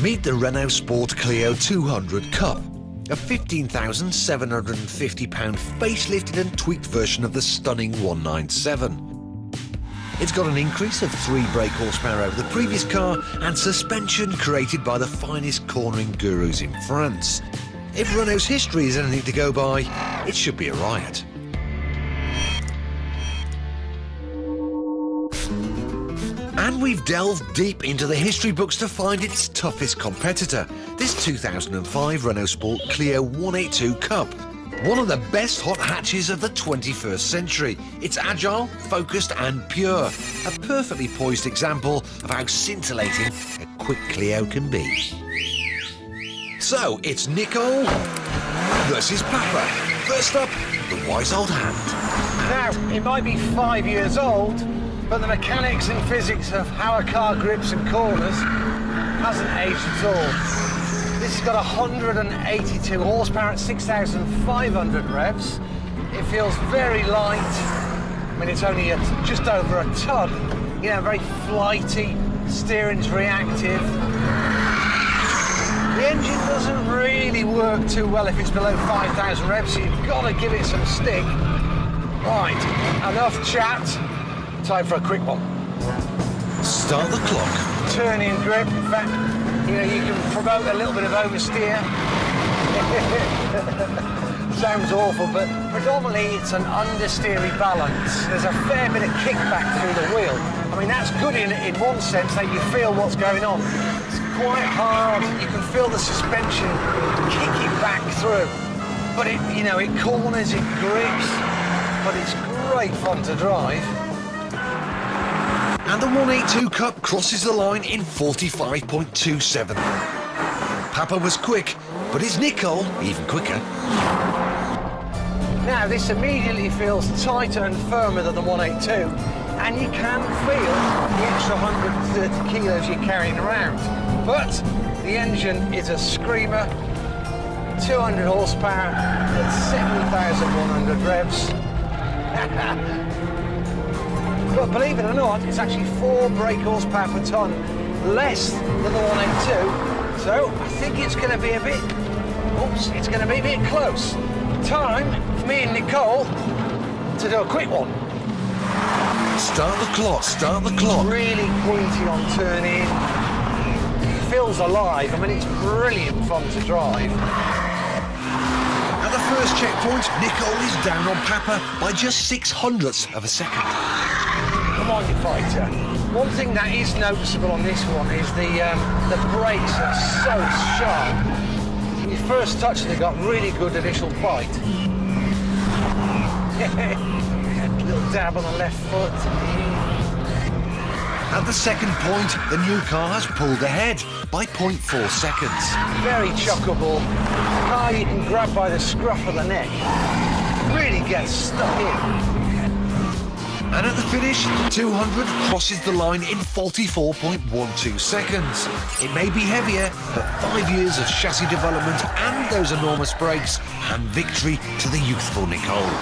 Meet the Renault Sport Clio 200 Cup, a £15,750 facelifted and tweaked version of the stunning 197. It's got an increase of 3 brake horsepower over the previous car and suspension created by the finest cornering gurus in France. If Renault's history is anything to go by, it should be a riot. And we've delved deep into the history books to find its toughest competitor, this 2005 Renault Sport Clio 182 Cup. One of the best hot hatches of the 21st century. It's agile, focused and pure. A perfectly poised example of how scintillating a quick Clio can be. So, it's Nicole versus Papa. First up, the wise old hand. Now, it might be 5 years old, but the mechanics and physics of how a car grips and corners hasn't aged at all. This has got 182 horsepower at 6,500 revs. It feels very light. I mean, it's only just over a ton. You know, very flighty, steering's reactive. The engine doesn't really work too well if it's below 5,000 revs, so you've got to give it some stick. Right, enough chat. Time for a quick one. Start the clock. Turn in grip. In fact, you can promote a little bit of oversteer. Sounds awful, but predominantly it's an understeery balance. There's a fair bit of kickback through the wheel. I mean, that's good in one sense, that you feel what's going on. It's quite hard. You can feel the suspension kicking back through. But it corners, it grips, but it's great fun to drive. And the 182 Cup crosses the line in 45.27. Papa was quick, but is Nicole even quicker? Now, this immediately feels tighter and firmer than the 182, and you can feel the extra 130 kilos you're carrying around. But the engine is a screamer, 200 horsepower at 7,100 revs. But believe it or not, it's actually 4 brake horsepower per tonne less than the 182. So I think it's going to be a bit close. Time for me and Nicole to do a quick one. Start the clock, start the clock. It's really pointy on turn in. It feels alive. I mean, it's brilliant fun to drive. At the first checkpoint, Nicole is down on Papa by just 6/100ths of a second. Come on, you fighter. One thing that is noticeable on this one is the brakes are so sharp. When you first touch them, they've got really good initial bite. Little dab on the left foot. At the second point, the new car has pulled ahead by 0.4 seconds. Very chuckable. A car you can grab by the scruff of the neck. Really gets stuck in. And at the finish, the 200 crosses the line in 44.12 seconds. It may be heavier, but 5 years of chassis development and those enormous brakes hand victory to the youthful Nicole.